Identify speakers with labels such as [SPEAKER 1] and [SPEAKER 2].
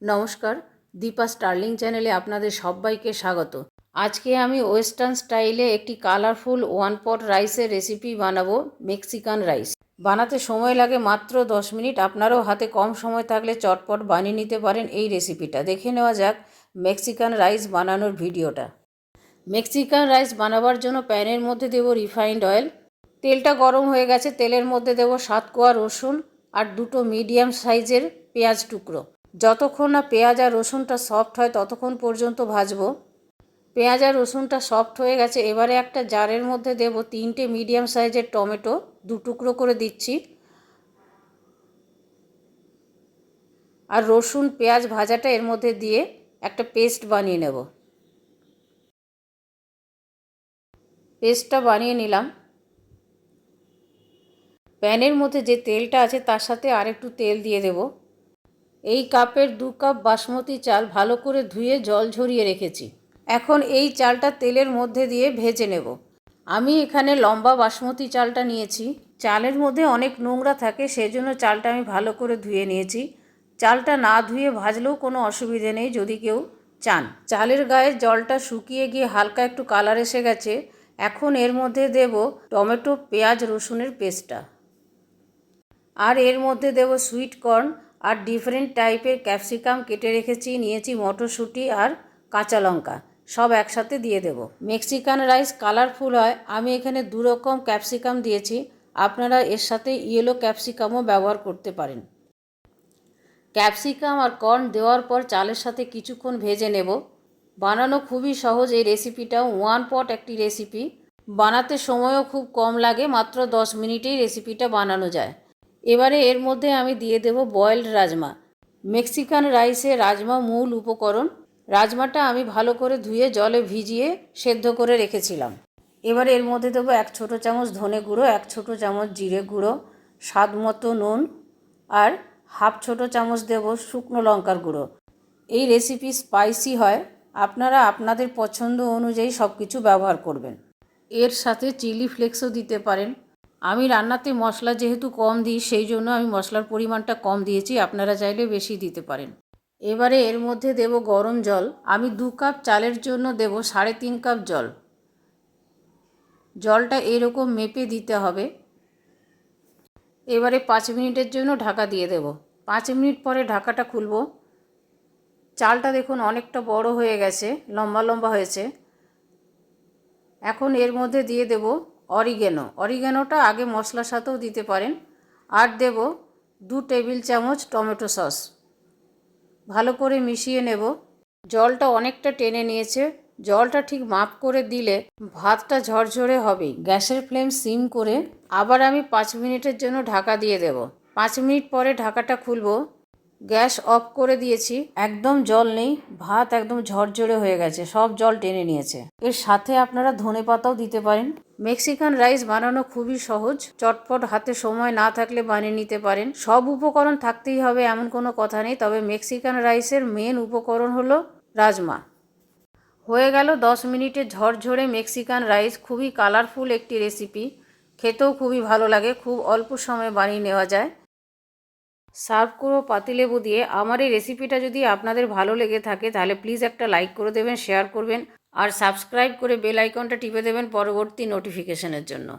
[SPEAKER 1] নমস্কার, দীপা স্টার্লিং চ্যানেলে আপনাদের সবাইকে স্বাগত। আজকে আমি ওয়েস্টার্ন স্টাইলে একটি কালারফুল ওয়ান পট রাইসের রেসিপি বানাবো, মেক্সিকান রাইস। বানাতে সময় লাগে মাত্র 10 মিনিট। আপনারাও হাতে কম সময় থাকলে চটপট বানিয়ে নিতে পারেন এই রেসিপিটা। দেখে নেওয়া যাক মেক্সিকান রাইস বানানোর ভিডিওটা। মেক্সিকান রাইস বানাবার জন্য প্যানের মধ্যে দেব রিফাইন্ড অয়েল। তেলটা গরম হয়ে গেছে, তেলের মধ্যে দেব 7 কোয়া রসুন আর 2টো মিডিয়াম সাইজের পেঁয়াজ টুকরো। যতক্ষণ না পেঁয়াজ আর রসুনটা সফট হয় ততক্ষণ পর্যন্ত ভাজবো। পেঁয়াজ আর রসুনটা সফট হয়ে গেছে, এবারে একটা জারের মধ্যে দেব 3টে মিডিয়াম সাইজের টমেটো, 2 টুকরো করে দিচ্ছি। আর রসুন পেঁয়াজ ভাজাটা এর মধ্যে দিয়ে একটা পেস্ট বানিয়ে নেব। পেস্টটা বানিয়ে নিলাম। প্যানের মধ্যে যে তেলটা আছে তার সাথে আর একটু তেল দিয়ে দেব। এই কাপের 2 কাপ বাসমতি চাল ভালো করে ধুয়ে জল ঝরিয়ে রেখেছি। এখন এই চালটা তেলের মধ্যে দিয়ে ভেজে নেব। আমি এখানে লম্বা বাসমতি চালটা নিয়েছি। চালের মধ্যে অনেক নোংরা থাকে, সেজন্য চালটা আমি ভালো করে ধুয়ে নিয়েছি। চালটা না ধুয়ে ভাজলেও কোনো অসুবিধে নেই যদি কেউ চান। চালের গায়ে জলটা শুকিয়ে গিয়ে হালকা একটু কালার এসে গেছে। এখন এর মধ্যে দেব টমেটো, পেঁয়াজ, রসুনের পেস্টটা। আর এর মধ্যে দেব সুইট কর্ন আর ডিফারেন্ট টাইপের ক্যাপসিকাম কেটে রেখেছি, নিয়েছি মটরশুঁটি আর কাঁচা লঙ্কা, সব একসাথে দিয়ে দেব। মেক্সিকান রাইস কালারফুল হয়, আমি এখানে 2 রকম ক্যাপসিকাম দিয়েছি। আপনারা এর সাথে ইয়েলো ক্যাপসিকামও ব্যবহার করতে পারেন। ক্যাপসিকাম আর কর্ন দেওয়ার পর চালের সাথে কিছুক্ষণ ভেজে নেব। বানানো খুবই সহজ এই রেসিপিটাও, ওয়ান পট একটি রেসিপি। বানাতে সময়ও খুব কম লাগে, মাত্র 10 মিনিটেই রেসিপিটা বানানো যায়। এবারে এর মধ্যে আমি দিয়ে দেব বয়েলড রাজমা। মেক্সিকান রাইসে রাজমা মূল উপকরণ। রাজমাটা আমি ভালো করে ধুয়ে জলে ভিজিয়ে সেদ্ধ করে রেখেছিলাম। এবারে এর মধ্যে দেবো 1 ছোটো চামচ ধনে গুঁড়ো, 1 ছোটো চামচ জিরে গুঁড়ো, স্বাদ মতো নুন আর হাফ ছোটো চামচ দেব শুকনো লঙ্কার গুঁড়ো। এই রেসিপি স্পাইসি হয়, আপনারা আপনাদের পছন্দ অনুযায়ী সব কিছু ব্যবহার করবেন। এর সাথে চিলি ফ্লেক্সও দিতে পারেন। আমি রান্নাতে মশলা যেহেতু কম দিই, সেই জন্য আমি মশলার পরিমাণটা কম দিয়েছি, আপনারা চাইলে বেশি দিতে পারেন। এবারে এর মধ্যে দেব গরম জল। আমি 2 কাপ চালের জন্য দেব 3.5 কাপ জল। জলটা এরকম মেপে দিতে হবে। এবারে 5 মিনিটের জন্য ঢাকা দিয়ে দেব। 5 মিনিট পরে ঢাকাটা খুলব। চালটা দেখুন অনেকটা বড় হয়ে গেছে, লম্বা লম্বা হয়েছে। এখন এর মধ্যে দিয়ে দেব অরিগ্যানো। অরিগ্যানোটা আগে মশলার সাথেও দিতে পারেন। আর দেব 2 টেবিল চামচ টমেটো সস। ভালো করে মিশিয়ে নেব। জলটা অনেকটা টেনে নিয়েছে। জলটা ঠিক মাপ করে দিলে ভাতটা ঝরঝরে হবেই। গ্যাসের ফ্লেম সিম করে আবার আমি 5 মিনিটের জন্য ঢাকা দিয়ে দেব। 5 মিনিট পরে ঢাকাটা খুলব। গ্যাস অফ করে দিয়েছি, একদম জল নেই, ভাত একদম ঝরঝরে হয়ে গেছে, সব জল টেনে নিয়েছে। এর সাথে আপনারা ধনেপাতাও দিতে পারেন। মেক্সিকান রাইস বানানো খুবই সহজ, চটপট, হাতে সময় না থাকলে বানিয়ে নিতে পারেন। সব উপকরণ থাকতেই হবে এমন কোনো কথা নেই, তবে মেক্সিকান রাইসের মেন উপকরণ হলো রাজমা। হয়ে গেল 10 মিনিটে ঝরঝরে মেক্সিকান রাইস। খুবই কালারফুল একটি রেসিপি, খেতেও খুবই ভালো লাগে, খুব অল্প সময়ে বানিয়ে নেওয়া যায়। সার্ভ করো পাতিলেবু দিয়ে। আমার এই রেসিপিটা যদি আপনাদের ভালো লেগে থাকে তাহলে প্লিজ একটা লাইক করে দেবেন, শেয়ার করবেন আর সাবস্ক্রাইব করে বেল আইকনটা টিপে দেবেন পরবর্তী নোটিফিকেশনের জন্য।